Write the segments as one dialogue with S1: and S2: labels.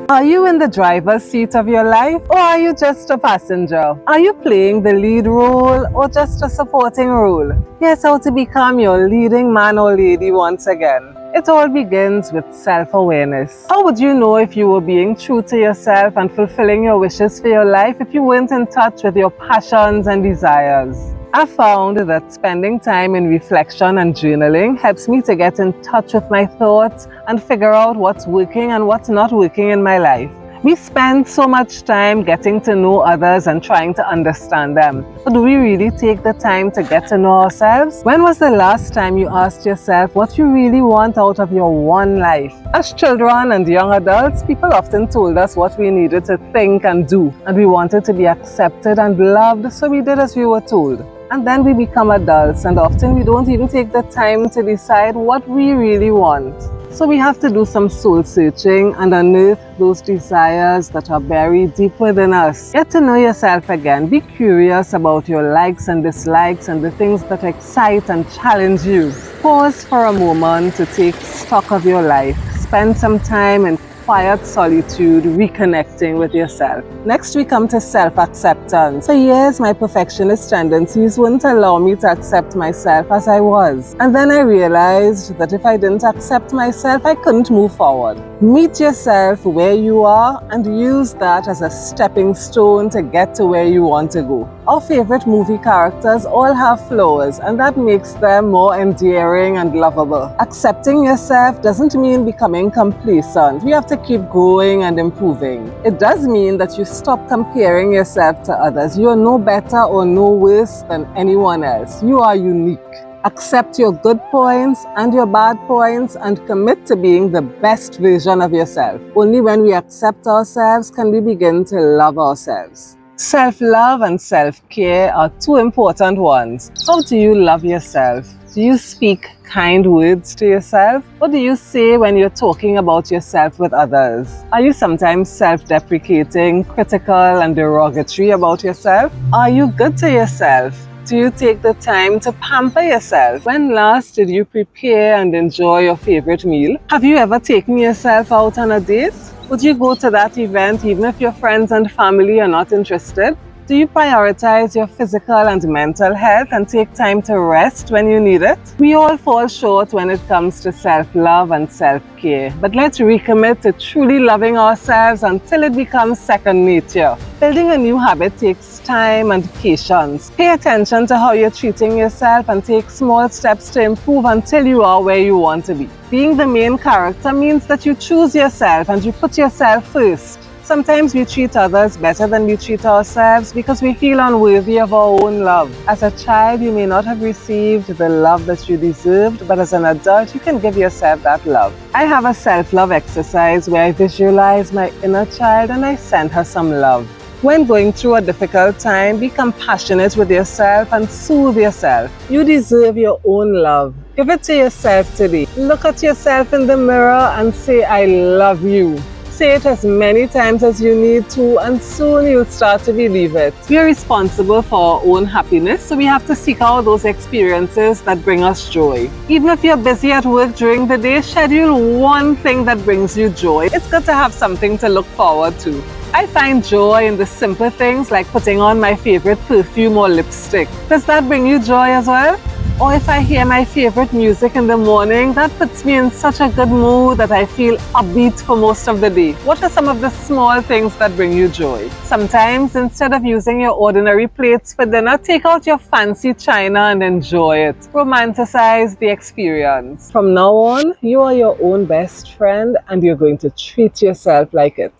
S1: Are you in the driver's seat of your life, or are you just a passenger? Are you playing the lead role or just a supporting role? Here's how to become your leading man or lady once again. It all begins with self-awareness. How would you know if you were being true to yourself and fulfilling your wishes for your life if you weren't in touch with your passions and desires? I found that spending time in reflection and journaling helps me to get in touch with my thoughts and figure out what's working and what's not working in my life. We spend so much time getting to know others and trying to understand them. But do we really take the time to get to know ourselves? When was the last time you asked yourself what you really want out of your one life? As children and young adults, people often told us what we needed to think and do, and we wanted to be accepted and loved, so we did as we were told. And then we become adults, and often we don't even take the time to decide what we really want. So we have to do some soul searching and unearth those desires that are buried deep within us. Get to know yourself again. Be curious about your likes and dislikes and the things that excite and challenge you. Pause for a moment to take stock of your life. Spend some time in quiet solitude, reconnecting with yourself. Next, we come to self-acceptance. For years, my perfectionist tendencies wouldn't allow me to accept myself as I was. And then I realized that if I didn't accept myself, I couldn't move forward. Meet yourself where you are and use that as a stepping stone to get to where you want to go. Our favorite movie characters all have flaws, and that makes them more endearing and lovable. Accepting yourself doesn't mean becoming complacent. You have to keep growing and improving. It does mean that you stop comparing yourself to others. You are no better or no worse than anyone else. You are unique. Accept your good points and your bad points and commit to being the best version of yourself. Only when we accept ourselves can we begin to love ourselves. Self-love and self-care are two important ones. How do you love yourself? Do you speak kind words to yourself? What do you say when you're talking about yourself with others? Are you sometimes self-deprecating, critical, and derogatory about yourself? Are you good to yourself? Do you take the time to pamper yourself? When last did you prepare and enjoy your favorite meal? Have you ever taken yourself out on a date? Would you go to that event even if your friends and family are not interested? Do you prioritize your physical and mental health and take time to rest when you need it? We all fall short when it comes to self-love and self-care, but let's recommit to truly loving ourselves until it becomes second nature. Building a new habit takes time and patience. Pay attention to how you're treating yourself and take small steps to improve until you are where you want to be. Being the main character means that you choose yourself and you put yourself first. Sometimes we treat others better than we treat ourselves because we feel unworthy of our own love. As a child, you may not have received the love that you deserved, but as an adult, you can give yourself that love. I have a self-love exercise where I visualize my inner child and I send her some love. When going through a difficult time, be compassionate with yourself and soothe yourself. You deserve your own love. Give it to yourself today. Look at yourself in the mirror and say, I love you. Say it as many times as you need to, and soon you'll start to believe it. We are responsible for our own happiness, so we have to seek out those experiences that bring us joy. Even if you're busy at work during the day, schedule one thing that brings you joy. It's good to have something to look forward to. I find joy in the simple things like putting on my favorite perfume or lipstick. Does that bring you joy as well? Or if I hear my favorite music in the morning, that puts me in such a good mood that I feel upbeat for most of the day. What are some of the small things that bring you joy? Sometimes, instead of using your ordinary plates for dinner, take out your fancy china and enjoy it. Romanticize the experience. From now on, you are your own best friend and you're going to treat yourself like it.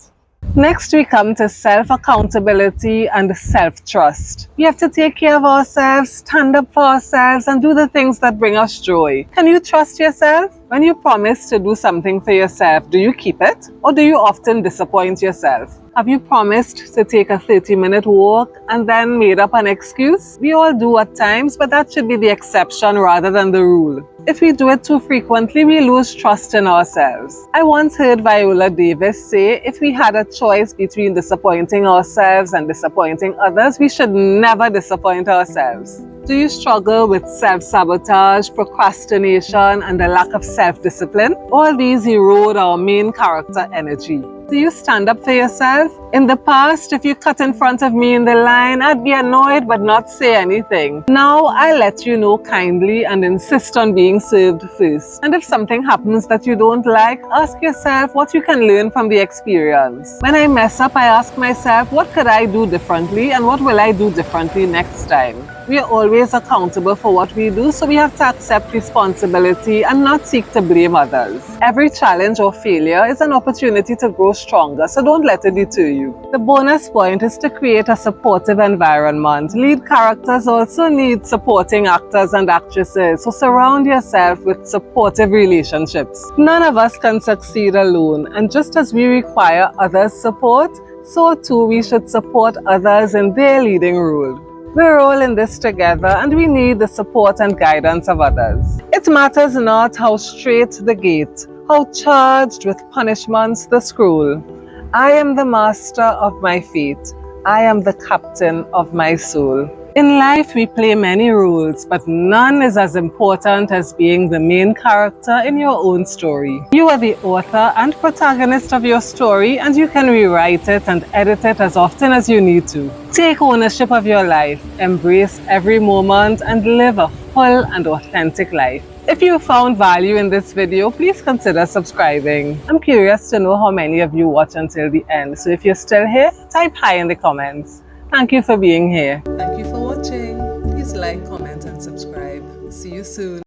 S1: Next, we come to self-accountability and self-trust. We have to take care of ourselves, stand up for ourselves, and do the things that bring us joy. Can you trust yourself? When you promise to do something for yourself, do you keep it? Or do you often disappoint yourself? Have you promised to take a 30-minute walk and then made up an excuse? We all do at times, but that should be the exception rather than the rule. If we do it too frequently, we lose trust in ourselves. I once heard Viola Davis say, if we had a choice between disappointing ourselves and disappointing others, we should never disappoint ourselves. Do you struggle with self-sabotage, procrastination, and a lack of self-discipline? All these erode our main character energy. Do you stand up for yourself? In the past, if you cut in front of me in the line, I'd be annoyed but not say anything. Now, I let you know kindly and insist on being served first. And if something happens that you don't like, ask yourself what you can learn from the experience. When I mess up, I ask myself, what could I do differently and what will I do differently next time? We are always accountable for what we do, so we have to accept responsibility and not seek to blame others. Every challenge or failure is an opportunity to grow stronger, so don't let it deter you. The bonus point is to create a supportive environment. Lead characters also need supporting actors and actresses, so surround yourself with supportive relationships. None of us can succeed alone, and just as we require others' support, so too we should support others in their leading role. We're all in this together and we need the support and guidance of others. It matters not how straight the gate, how charged with punishments the scroll. I am the master of my fate. I am the captain of my soul. In life, we play many roles, but none is as important as being the main character in your own story. You are the author and protagonist of your story, and you can rewrite it and edit it as often as you need to. Take ownership of your life, embrace every moment, and live a full and authentic life. If you found value in this video, please consider subscribing. I'm curious to know how many of you watch until the end, so if you're still here, type hi in the comments. Thank you for being here. Thank you for watching. Please like, comment, and subscribe. See you soon.